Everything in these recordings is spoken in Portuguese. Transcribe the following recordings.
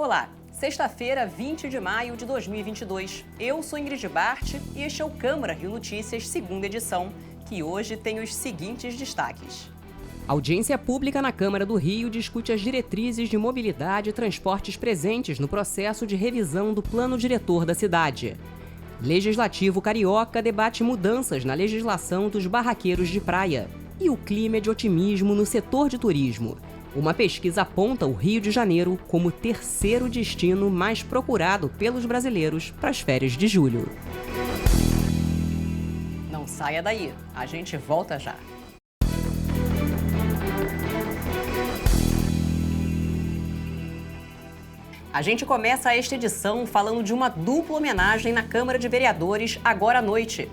Olá, sexta-feira, 20 de maio de 2022. Eu sou Ingrid Bart e este é o Câmara Rio Notícias, segunda edição, que hoje tem os seguintes destaques. A audiência pública na Câmara do Rio discute as diretrizes de mobilidade e transportes presentes no processo de revisão do plano diretor da cidade. Legislativo Carioca debate mudanças na legislação dos barraqueiros de praia. E o clima é de otimismo no setor de turismo. Uma pesquisa aponta o Rio de Janeiro como o terceiro destino mais procurado pelos brasileiros para as férias de julho. Não saia daí, a gente volta já. A gente começa esta edição falando de uma dupla homenagem na Câmara de Vereadores agora à noite.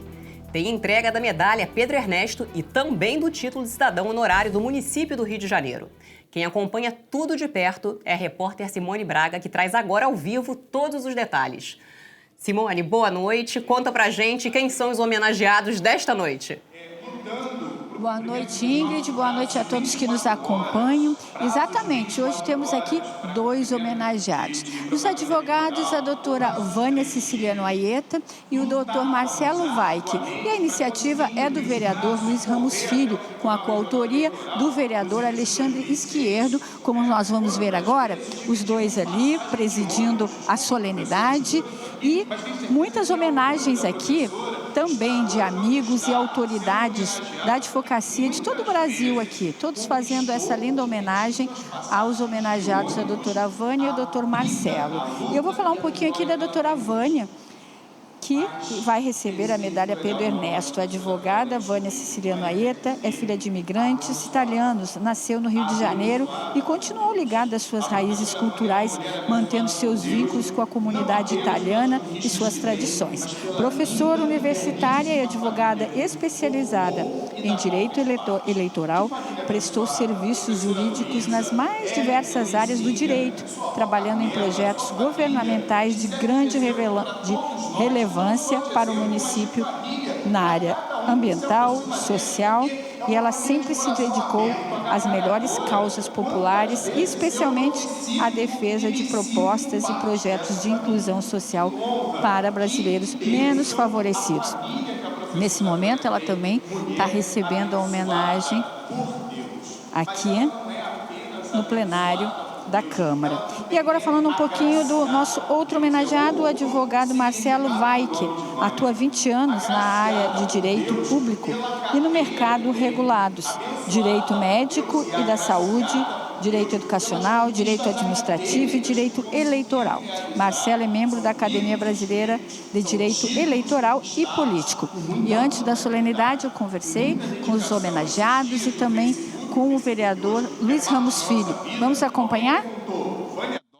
Tem entrega da medalha Pedro Ernesto e também do título de cidadão honorário do município do Rio de Janeiro. Quem acompanha tudo de perto é a repórter Simone Braga, que traz agora ao vivo todos os detalhes. Simone, boa noite. Conta pra gente quem são os homenageados desta noite. Boa noite, Ingrid. Boa noite a todos que nos acompanham. Exatamente, hoje temos aqui dois homenageados. Os advogados, a doutora Vânia Siciliano Aieta e o doutor Marcelo Vaik. E a iniciativa é do vereador Luiz Ramos Filho, com a coautoria do vereador Alexandre Izquierdo, como nós vamos ver agora, os dois ali presidindo a solenidade e muitas homenagens aqui também de amigos e autoridades da advocacia de todo o Brasil aqui, todos fazendo essa linda homenagem aos homenageados, a doutora Vânia e o doutor Marcelo. E eu vou falar um pouquinho aqui da doutora Vânia, que vai receber a medalha Pedro Ernesto. A advogada Vânia Siciliano Aieta é filha de imigrantes italianos, nasceu no Rio de Janeiro e continuou ligada às suas raízes culturais, mantendo seus vínculos com a comunidade italiana e suas tradições. Professora universitária e advogada especializada em direito eleitoral, prestou serviços jurídicos nas mais diversas áreas do direito, trabalhando em projetos governamentais de grande relevância para o município na área ambiental, social, e ela sempre se dedicou às melhores causas populares e especialmente à defesa de propostas e projetos de inclusão social para brasileiros menos favorecidos. Nesse momento, ela também está recebendo a homenagem aqui no plenário da Câmara. E agora falando um pouquinho do nosso outro homenageado, o advogado Marcelo Vaik. Atua há 20 anos na área de direito público e no mercado regulados, direito médico e da saúde, direito educacional, direito administrativo e direito eleitoral. Marcelo é membro da Academia Brasileira de Direito Eleitoral e Político. E antes da solenidade eu conversei com os homenageados e também com o vereador Luiz Ramos Filho. Vamos acompanhar?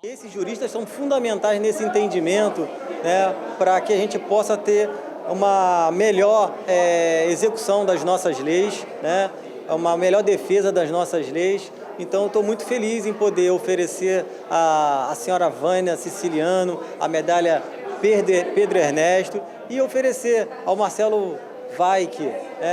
Esses juristas são fundamentais nesse entendimento, né, para que a gente possa ter uma melhor execução das nossas leis, né, uma melhor defesa das nossas leis. Então, estou muito feliz em poder oferecer à senhora Vânia Siciliano a medalha Pedro Ernesto e oferecer ao Marcelo Vaik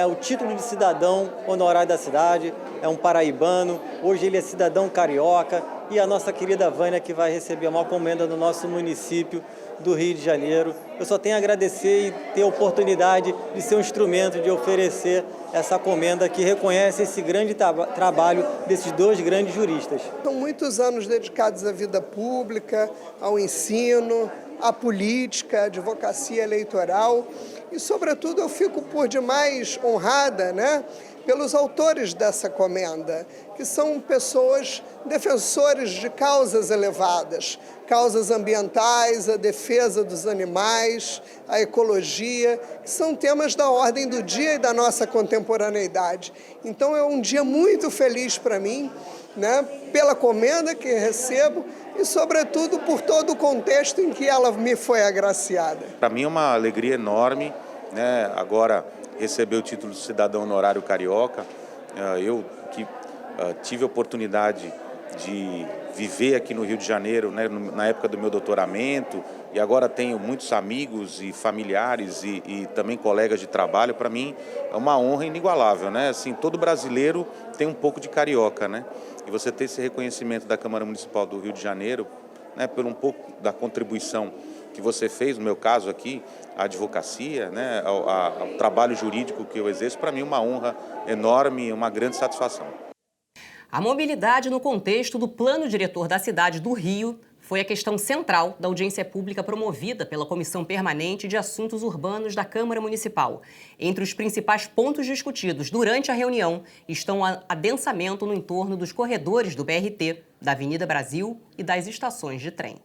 o título de cidadão honorário da cidade. É um paraibano, hoje ele é cidadão carioca, e a nossa querida Vânia que vai receber a maior comenda do nosso município do Rio de Janeiro. Eu só tenho a agradecer e ter a oportunidade de ser um instrumento de oferecer essa comenda que reconhece esse grande trabalho desses dois grandes juristas. São muitos anos dedicados à vida pública, ao ensino, à política, à advocacia eleitoral e, sobretudo, eu fico por demais honrada, né, pelos autores dessa comenda, que são pessoas defensores de causas elevadas, causas ambientais, a defesa dos animais, a ecologia, que são temas da ordem do dia e da nossa contemporaneidade. Então é um dia muito feliz para mim, né, pela comenda que recebo e, sobretudo, por todo o contexto em que ela me foi agraciada. Para mim é uma alegria enorme, né, agora receber o título de cidadão honorário carioca. Eu que tive a oportunidade de viver aqui no Rio de Janeiro, né, na época do meu doutoramento, e agora tenho muitos amigos e familiares e também colegas de trabalho. Para mim é uma honra inigualável, né? Assim, todo brasileiro tem um pouco de carioca, né? E você ter esse reconhecimento da Câmara Municipal do Rio de Janeiro né, por um pouco da contribuição que você fez, no meu caso aqui, a advocacia, né, ao trabalho jurídico que eu exerço, para mim uma honra enorme e uma grande satisfação. A mobilidade no contexto do plano diretor da cidade do Rio foi a questão central da audiência pública promovida pela Comissão Permanente de Assuntos Urbanos da Câmara Municipal. Entre os principais pontos discutidos durante a reunião estão o adensamento no entorno dos corredores do BRT, da Avenida Brasil e das estações de trem.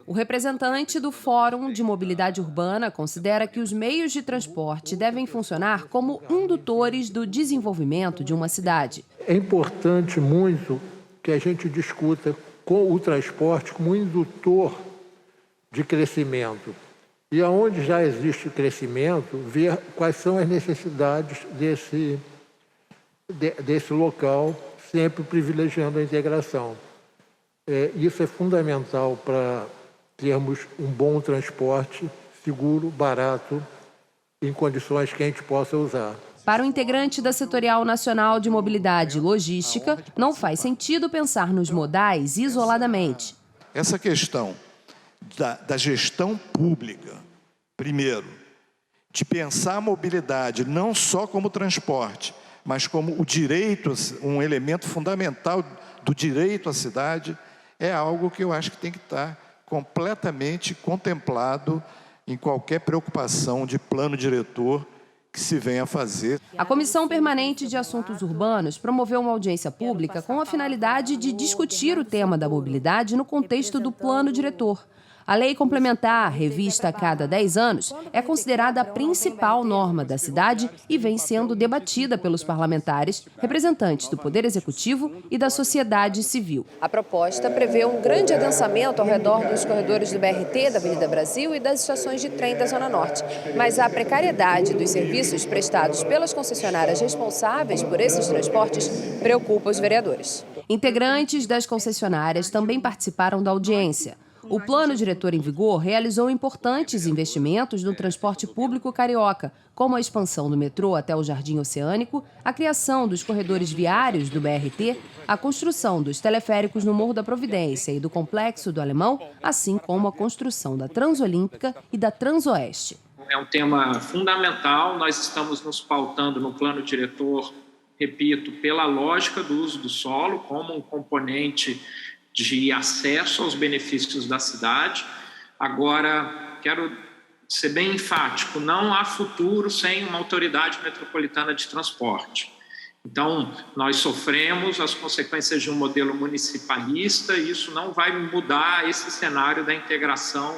O representante do Fórum de Mobilidade Urbana considera que os meios de transporte devem funcionar como indutores do desenvolvimento de uma cidade. É importante muito que a gente discuta com o transporte como indutor de crescimento. E aonde já existe crescimento, ver quais são as necessidades desse local, sempre privilegiando a integração. Isso é fundamental para termos um bom transporte seguro, barato, em condições que a gente possa usar. Para o integrante da Setorial Nacional de Mobilidade e Logística, não faz sentido pensar nos modais isoladamente. Essa questão da gestão pública, primeiro, de pensar a mobilidade não só como transporte, mas como o direito, um elemento fundamental do direito à cidade, é algo que eu acho que tem que estar completamente contemplado em qualquer preocupação de plano diretor que se venha a fazer. A Comissão Permanente de Assuntos Urbanos promoveu uma audiência pública com a finalidade de discutir o tema da mobilidade no contexto do plano diretor. A lei complementar, revista a cada 10 anos, é considerada a principal norma da cidade e vem sendo debatida pelos parlamentares, representantes do Poder Executivo e da sociedade civil. A proposta prevê um grande adensamento ao redor dos corredores do BRT, da Avenida Brasil e das estações de trem da Zona Norte. Mas a precariedade dos serviços prestados pelas concessionárias responsáveis por esses transportes preocupa os vereadores. Integrantes das concessionárias também participaram da audiência. O plano diretor em vigor realizou importantes investimentos no transporte público carioca, como a expansão do metrô até o Jardim Oceânico, a criação dos corredores viários do BRT, a construção dos teleféricos no Morro da Providência e do Complexo do Alemão, assim como a construção da Transolímpica e da Transoeste. É um tema fundamental, nós estamos nos pautando no plano diretor, repito, pela lógica do uso do solo como um componente de acesso aos benefícios da cidade. Agora, quero ser bem enfático, não há futuro sem uma autoridade metropolitana de transporte. Então, nós sofremos as consequências de um modelo municipalista e isso não vai mudar esse cenário da integração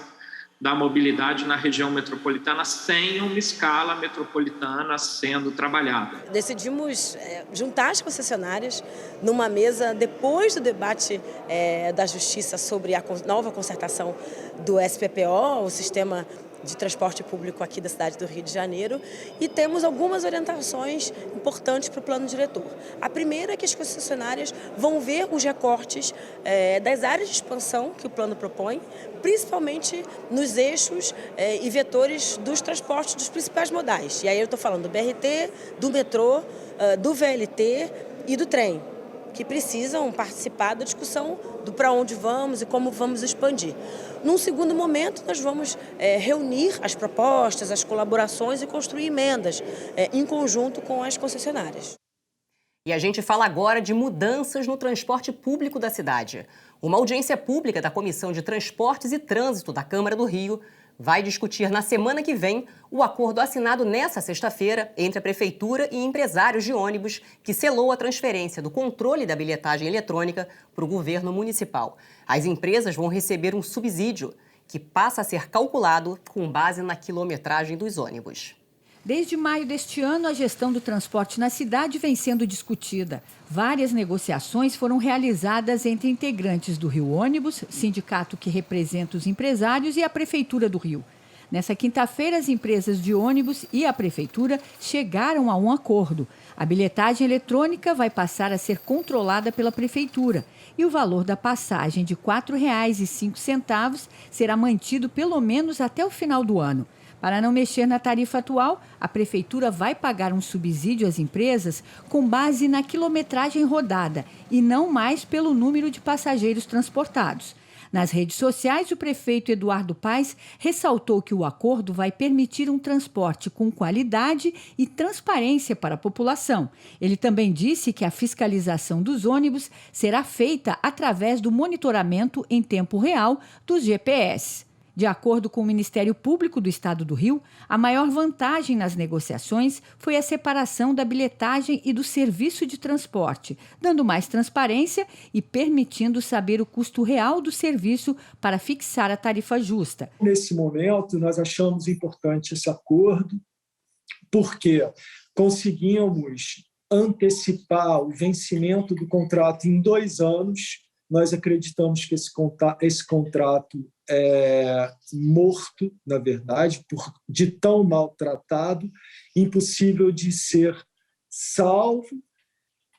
da mobilidade na região metropolitana sem uma escala metropolitana sendo trabalhada. Decidimos juntar as concessionárias numa mesa depois do debate da Justiça sobre a nova concertação do SPPO, o Sistema de Transporte Público aqui da cidade do Rio de Janeiro, e temos algumas orientações importantes para o plano diretor. A primeira é que as concessionárias vão ver os recortes das áreas de expansão que o plano propõe, principalmente nos eixos e vetores dos transportes dos principais modais. E aí eu estou falando do BRT, do metrô, do VLT e do trem, que precisam participar da discussão do para onde vamos e como vamos expandir. Num segundo momento, nós vamos reunir as propostas, as colaborações e construir emendas em conjunto com as concessionárias. E a gente fala agora de mudanças no transporte público da cidade. Uma audiência pública da Comissão de Transportes e Trânsito da Câmara do Rio vai discutir na semana que vem o acordo assinado nesta sexta-feira entre a Prefeitura e empresários de ônibus que selou a transferência do controle da bilhetagem eletrônica para o governo municipal. As empresas vão receber um subsídio que passa a ser calculado com base na quilometragem dos ônibus. Desde maio deste ano, a gestão do transporte na cidade vem sendo discutida. Várias negociações foram realizadas entre integrantes do Rio Ônibus, sindicato que representa os empresários, e a Prefeitura do Rio. Nessa quinta-feira, as empresas de ônibus e a Prefeitura chegaram a um acordo. A bilhetagem eletrônica vai passar a ser controlada pela Prefeitura e o valor da passagem de R$ 4,05 será mantido pelo menos até o final do ano. Para não mexer na tarifa atual, a Prefeitura vai pagar um subsídio às empresas com base na quilometragem rodada e não mais pelo número de passageiros transportados. Nas redes sociais, o prefeito Eduardo Paes ressaltou que o acordo vai permitir um transporte com qualidade e transparência para a população. Ele também disse que a fiscalização dos ônibus será feita através do monitoramento em tempo real dos GPS. De acordo com o Ministério Público do Estado do Rio, a maior vantagem nas negociações foi a separação da bilhetagem e do serviço de transporte, dando mais transparência e permitindo saber o custo real do serviço para fixar a tarifa justa. Nesse momento, nós achamos importante esse acordo, porque conseguimos antecipar o vencimento do contrato em 2 anos. Nós acreditamos que esse contrato é morto, na verdade, de tão maltratado, impossível de ser salvo,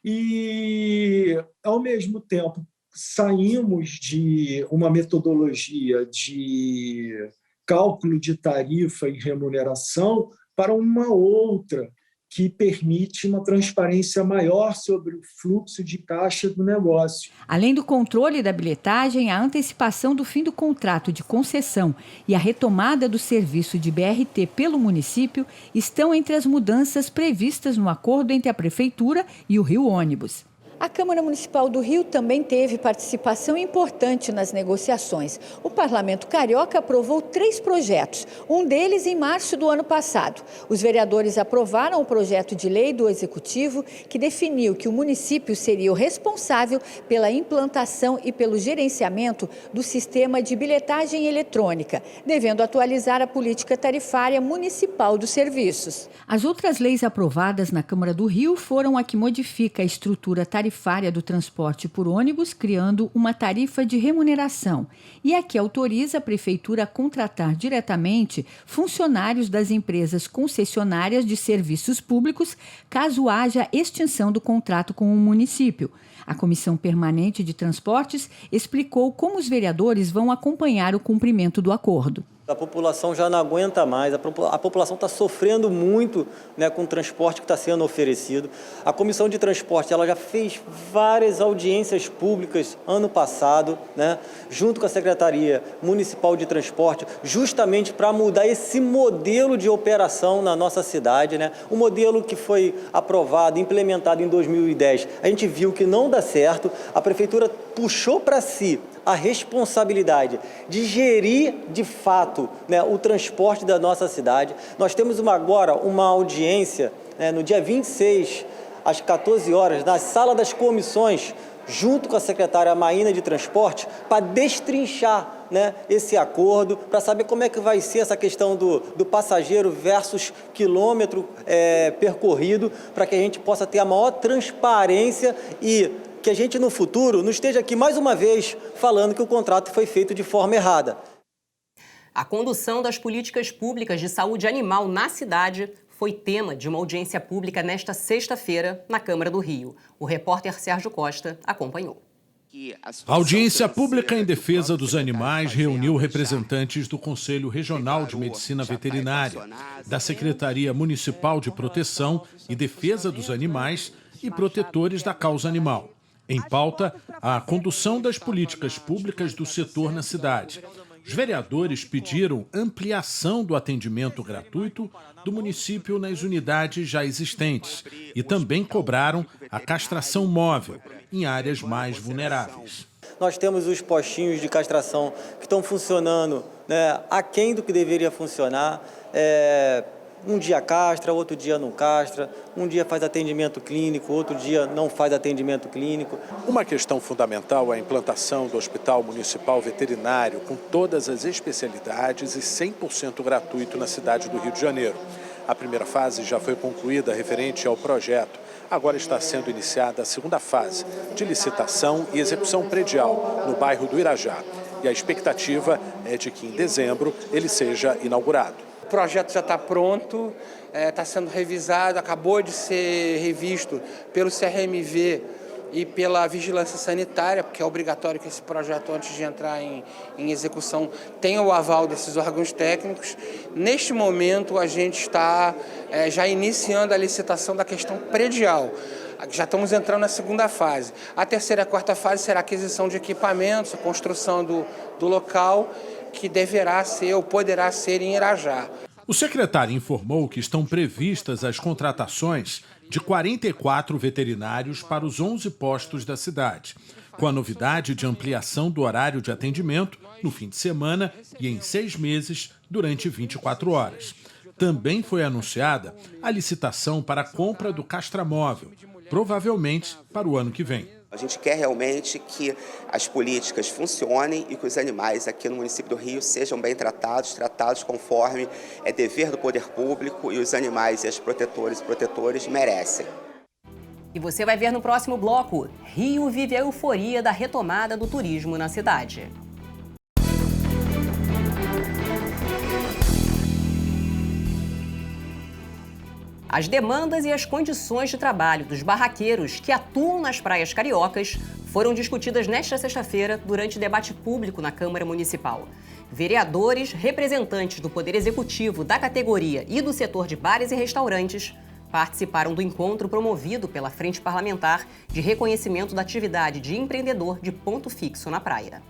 e, ao mesmo tempo, saímos de uma metodologia de cálculo de tarifa e remuneração para uma outra, que permite uma transparência maior sobre o fluxo de caixa do negócio. Além do controle da bilhetagem, a antecipação do fim do contrato de concessão e a retomada do serviço de BRT pelo município estão entre as mudanças previstas no acordo entre a Prefeitura e o Rio Ônibus. A Câmara Municipal do Rio também teve participação importante nas negociações. O Parlamento Carioca aprovou 3 projetos, um deles em março do ano passado. Os vereadores aprovaram o projeto de lei do Executivo que definiu que o município seria o responsável pela implantação e pelo gerenciamento do sistema de bilhetagem eletrônica, devendo atualizar a política tarifária municipal dos serviços. As outras leis aprovadas na Câmara do Rio foram a que modifica a estrutura tarifária do transporte por ônibus, criando uma tarifa de remuneração, e a que autoriza a Prefeitura a contratar diretamente funcionários das empresas concessionárias de serviços públicos, caso haja extinção do contrato com o município. A Comissão Permanente de Transportes explicou como os vereadores vão acompanhar o cumprimento do acordo. A população já não aguenta mais, a população está sofrendo muito, né, com o transporte que está sendo oferecido. A Comissão de Transporte ela já fez várias audiências públicas ano passado, né, junto com a Secretaria Municipal de Transporte, justamente para mudar esse modelo de operação na nossa cidade, né, um modelo que foi aprovado, implementado em 2010. A gente viu que não dá certo, a Prefeitura puxou para si a responsabilidade de gerir, de fato, né, o transporte da nossa cidade. Nós temos agora uma audiência, né, no dia 26, às 14 horas, na Sala das Comissões, junto com a secretária Maína de Transporte, para destrinchar, né, esse acordo, para saber como é que vai ser essa questão do passageiro versus quilômetro percorrido, para que a gente possa ter a maior transparência e que a gente, no futuro, não esteja aqui mais uma vez falando que o contrato foi feito de forma errada. A condução das políticas públicas de saúde animal na cidade foi tema de uma audiência pública nesta sexta-feira na Câmara do Rio. O repórter Sérgio Costa acompanhou. A audiência pública em defesa dos animais reuniu representantes do Conselho Regional de Medicina Veterinária, da Secretaria Municipal de Proteção e Defesa dos Animais e protetores da causa animal. Em pauta, a condução das políticas públicas do setor na cidade. Os vereadores pediram ampliação do atendimento gratuito do município nas unidades já existentes e também cobraram a castração móvel em áreas mais vulneráveis. Nós temos os postinhos de castração que estão funcionando, né, aquém do que deveria funcionar. Um dia castra, outro dia não castra, um dia faz atendimento clínico, outro dia não faz atendimento clínico. Uma questão fundamental é a implantação do Hospital Municipal Veterinário com todas as especialidades e 100% gratuito na cidade do Rio de Janeiro. A primeira fase já foi concluída referente ao projeto. Agora está sendo iniciada a segunda fase de licitação e execução predial no bairro do Irajá. E a expectativa é de que em dezembro ele seja inaugurado. O projeto já está pronto, está sendo revisado, acabou de ser revisto pelo CRMV e pela Vigilância Sanitária, porque é obrigatório que esse projeto, antes de entrar em execução, tenha o aval desses órgãos técnicos. Neste momento, a gente está já iniciando a licitação da questão predial. Já estamos entrando na segunda fase. A terceira e a quarta fase será a aquisição de equipamentos, a construção do local, que deverá ser ou poderá ser em Irajá. O secretário informou que estão previstas as contratações de 44 veterinários para os 11 postos da cidade, com a novidade de ampliação do horário de atendimento no fim de semana e em 6 meses durante 24 horas. Também foi anunciada a licitação para a compra do castramóvel, provavelmente para o ano que vem. A gente quer realmente que as políticas funcionem e que os animais aqui no município do Rio sejam bem tratados conforme é dever do poder público e os animais e as protetoras e protetores merecem. E você vai ver no próximo bloco, Rio vive a euforia da retomada do turismo na cidade. As demandas e as condições de trabalho dos barraqueiros que atuam nas praias cariocas foram discutidas nesta sexta-feira durante debate público na Câmara Municipal. Vereadores, representantes do Poder Executivo, da categoria e do setor de bares e restaurantes participaram do encontro promovido pela Frente Parlamentar de Reconhecimento da Atividade de Empreendedor de Ponto Fixo na praia.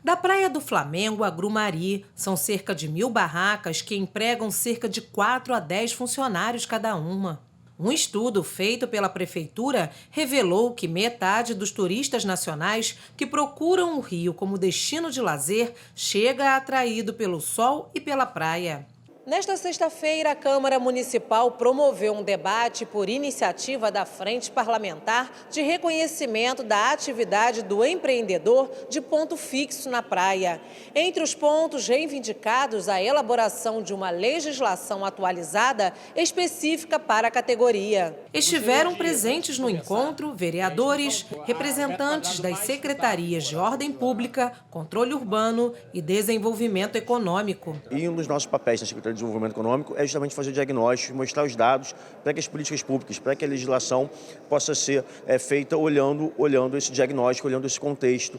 Da Praia do Flamengo a Grumari, são cerca de 1.000 barracas que empregam cerca de 4 a 10 funcionários cada uma. Um estudo feito pela Prefeitura revelou que metade dos turistas nacionais que procuram o Rio como destino de lazer chega atraído pelo sol e pela praia. Nesta sexta-feira, a Câmara Municipal promoveu um debate por iniciativa da Frente Parlamentar de Reconhecimento da Atividade do Empreendedor de Ponto Fixo na praia. Entre os pontos reivindicados, a elaboração de uma legislação atualizada específica para a categoria. Estiveram presentes no encontro vereadores, representantes das secretarias de Ordem Pública, Controle Urbano e Desenvolvimento Econômico. E um dos nossos papéis na Secretaria de Desenvolvimento Econômico é justamente fazer o diagnóstico, mostrar os dados para que as políticas públicas, para que a legislação possa ser feita olhando esse diagnóstico, olhando esse contexto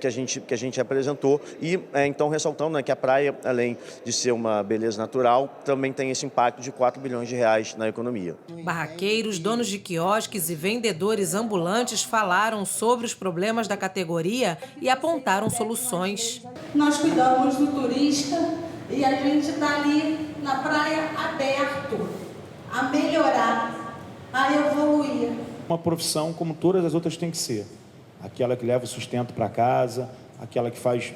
que a gente apresentou e então ressaltando, né, que a praia, além de ser uma beleza natural, também tem esse impacto de 4 bilhões de reais na economia. Barraqueiros, donos de quiosques e vendedores ambulantes falaram sobre os problemas da categoria e apontaram soluções. Nós cuidamos do turista e a gente está ali na praia aberto a melhorar, a evoluir. Uma profissão como todas as outras tem que ser. Aquela que leva o sustento para casa, aquela que faz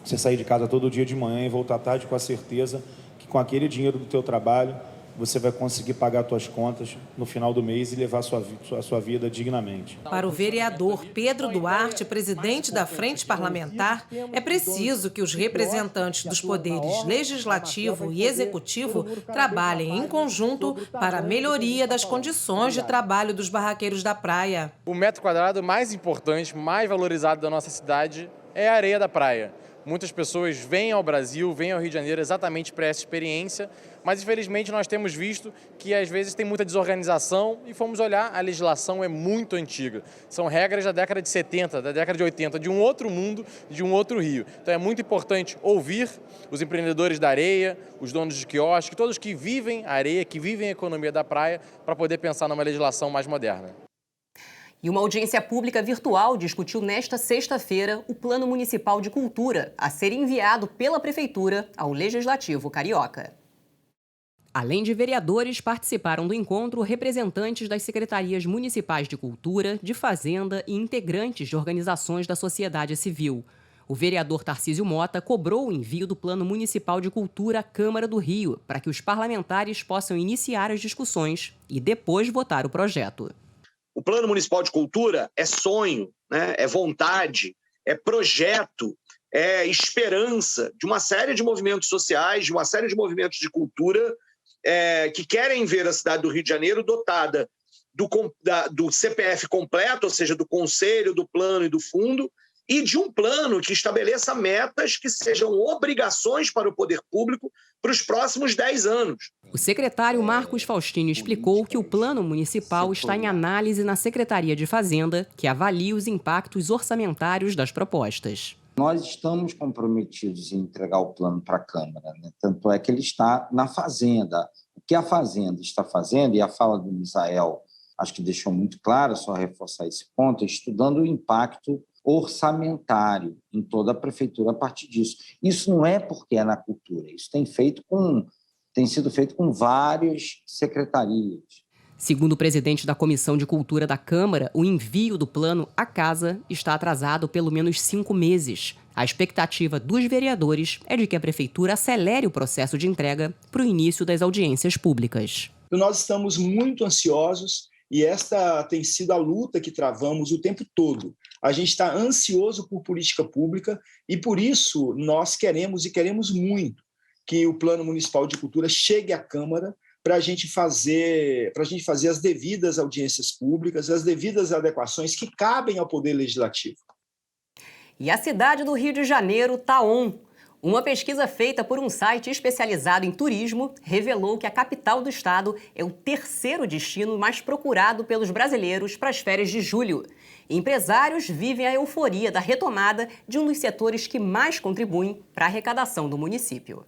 você sair de casa todo dia de manhã e voltar tarde com a certeza que com aquele dinheiro do teu trabalho você vai conseguir pagar suas contas no final do mês e levar a sua vida dignamente. Para o vereador Pedro Duarte, presidente da Frente Parlamentar, é preciso que os representantes dos poderes legislativo e executivo trabalhem em conjunto para a melhoria das condições de trabalho dos barraqueiros da praia. O metro quadrado mais importante, mais valorizado da nossa cidade é a areia da praia. Muitas pessoas vêm ao Brasil, vêm ao Rio de Janeiro exatamente para essa experiência, mas infelizmente nós temos visto que às vezes tem muita desorganização e fomos olhar, a legislação é muito antiga. São regras da década de 70, da década de 80, de um outro mundo, de um outro Rio. Então é muito importante ouvir os empreendedores da areia, os donos de quiosque, todos que vivem a areia, que vivem a economia da praia, para poder pensar numa legislação mais moderna. E uma audiência pública virtual discutiu nesta sexta-feira o Plano Municipal de Cultura, a ser enviado pela Prefeitura ao Legislativo Carioca. Além de vereadores, participaram do encontro representantes das secretarias municipais de Cultura, de Fazenda e integrantes de organizações da sociedade civil. O vereador Tarcísio Mota cobrou o envio do Plano Municipal de Cultura à Câmara do Rio, para que os parlamentares possam iniciar as discussões e depois votar o projeto. O Plano Municipal de Cultura é sonho, né? É vontade, é projeto, é esperança de uma série de movimentos sociais, de uma série de movimentos de cultura que querem ver a cidade do Rio de Janeiro dotada do CPF completo, ou seja, do conselho, do plano e do fundo, e de um plano que estabeleça metas que sejam obrigações para o poder público para os próximos 10 anos. O secretário Marcos Faustino explicou que o plano municipal está em análise na Secretaria de Fazenda, que avalia os impactos orçamentários das propostas. Nós estamos comprometidos em entregar o plano para a Câmara, né? Tanto é que ele está na Fazenda. O que a Fazenda está fazendo, e a fala do Misael acho que deixou muito claro, só reforçar esse ponto, estudando o impacto orçamentário em toda a prefeitura a partir disso. Isso não é porque é na cultura, isso tem sido feito com várias secretarias. Segundo o presidente da Comissão de Cultura da Câmara, o envio do plano à casa está atrasado pelo menos 5 meses. A expectativa dos vereadores é de que a prefeitura acelere o processo de entrega para o início das audiências públicas. Nós estamos muito ansiosos e esta tem sido a luta que travamos o tempo todo. A gente está ansioso por política pública e, por isso, nós queremos muito que o Plano Municipal de Cultura chegue à Câmara para a gente fazer as devidas audiências públicas, as devidas adequações que cabem ao Poder Legislativo. E a cidade do Rio de Janeiro está on. Uma pesquisa feita por um site especializado em turismo revelou que a capital do estado é o 3º destino mais procurado pelos brasileiros para as férias de julho. Empresários vivem a euforia da retomada de um dos setores que mais contribuem para a arrecadação do município.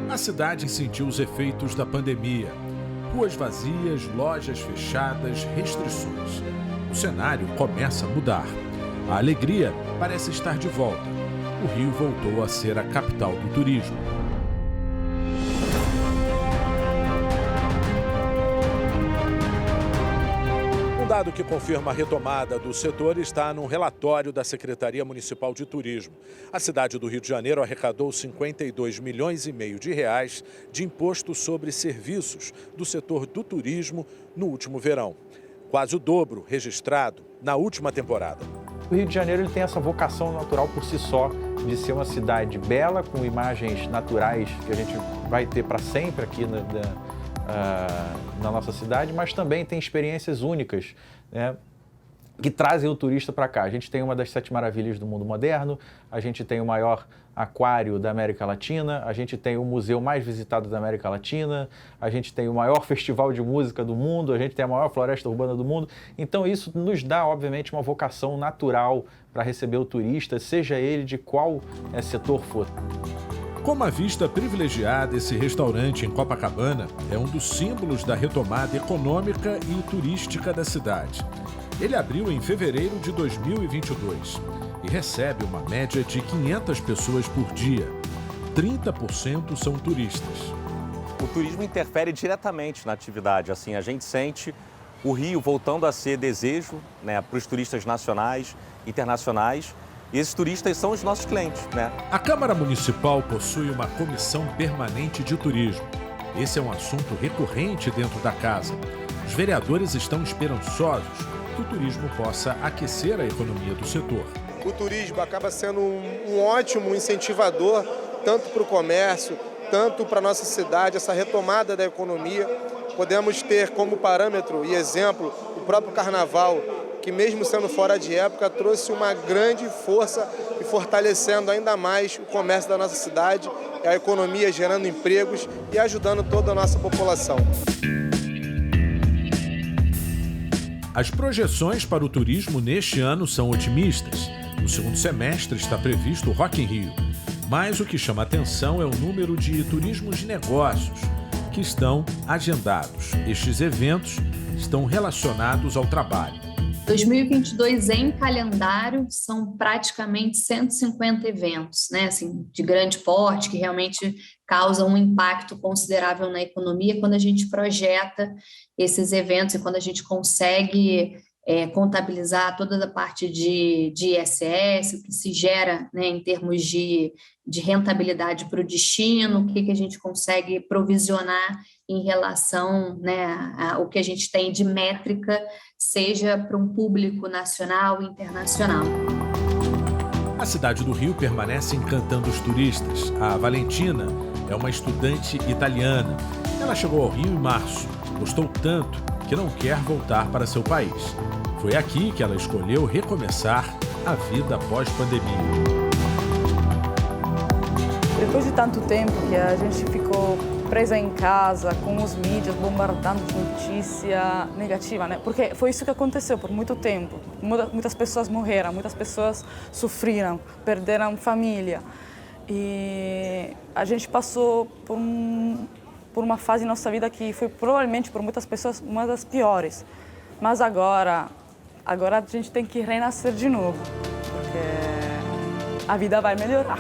A cidade sentiu os efeitos da pandemia. Ruas vazias, lojas fechadas, restrições. O cenário começa a mudar. A alegria parece estar de volta. O Rio voltou a ser a capital do turismo. Um dado que confirma a retomada do setor está num relatório da Secretaria Municipal de Turismo. A cidade do Rio de Janeiro arrecadou 52,5 milhões de reais de imposto sobre serviços do setor do turismo no último verão. Quase o dobro registrado na última temporada. O Rio de Janeiro ele tem essa vocação natural por si só de ser uma cidade bela, com imagens naturais que a gente vai ter para sempre aqui na nossa cidade, mas também tem experiências únicas, né, que trazem o turista para cá. A gente tem uma das 7 maravilhas do mundo moderno, a gente tem o maior aquário da América Latina, a gente tem o museu mais visitado da América Latina, a gente tem o maior festival de música do mundo, a gente tem a maior floresta urbana do mundo. Então isso nos dá, obviamente, uma vocação natural para receber o turista, seja ele de qual setor for. Com uma vista privilegiada, esse restaurante em Copacabana é um dos símbolos da retomada econômica e turística da cidade. Ele abriu em fevereiro de 2022 e recebe uma média de 500 pessoas por dia. 30% são turistas. O turismo interfere diretamente na atividade. Assim, a gente sente o Rio voltando a ser desejo, né, para os turistas nacionais, internacionais. E esses turistas são os nossos clientes, né? A Câmara Municipal possui uma comissão permanente de turismo. Esse é um assunto recorrente dentro da casa. Os vereadores estão esperançosos que o turismo possa aquecer a economia do setor. O turismo acaba sendo um ótimo incentivador, tanto para o comércio, tanto para a nossa cidade, essa retomada da economia. Podemos ter como parâmetro e exemplo o próprio Carnaval, que mesmo sendo fora de época, trouxe uma grande força e fortalecendo ainda mais o comércio da nossa cidade, a economia gerando empregos e ajudando toda a nossa população. As projeções para o turismo neste ano são otimistas. No segundo semestre está previsto o Rock in Rio. Mas o que chama atenção é o número de turismos de negócios que estão agendados. Estes eventos estão relacionados ao trabalho. 2022 em calendário são praticamente 150 eventos, né, assim, de grande porte, que realmente causam um impacto considerável na economia quando a gente projeta esses eventos e quando a gente consegue contabilizar toda a parte de ISS, o que se gera, né, em termos de rentabilidade para o destino, o que a gente consegue provisionar em relação, né, ao que a gente tem de métrica, seja para um público nacional e internacional. A cidade do Rio permanece encantando os turistas. A Valentina é uma estudante italiana. Ela chegou ao Rio em março. Gostou tanto que não quer voltar para seu país. Foi aqui que ela escolheu recomeçar a vida pós-pandemia. Depois de tanto tempo que a gente ficou presa em casa, com os mídias bombardando de notícia negativa, né? Porque foi isso que aconteceu por muito tempo. Muitas pessoas morreram, muitas pessoas sofreram, perderam família. E a gente passou por por uma fase em nossa vida que foi provavelmente por muitas pessoas uma das piores. Mas agora a gente tem que renascer de novo, porque a vida vai melhorar.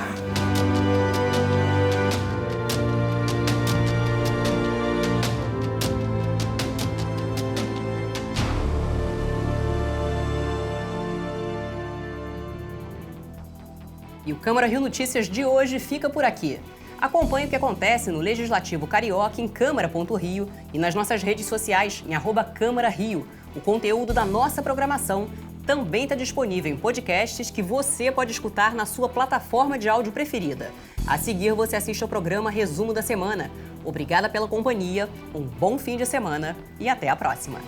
E o Câmara Rio Notícias de hoje fica por aqui. Acompanhe o que acontece no Legislativo Carioca em câmara.rio e nas nossas redes sociais em @CâmaraRio. O conteúdo da nossa programação também está disponível em podcasts que você pode escutar na sua plataforma de áudio preferida. A seguir, você assiste ao programa Resumo da Semana. Obrigada pela companhia, um bom fim de semana e até a próxima.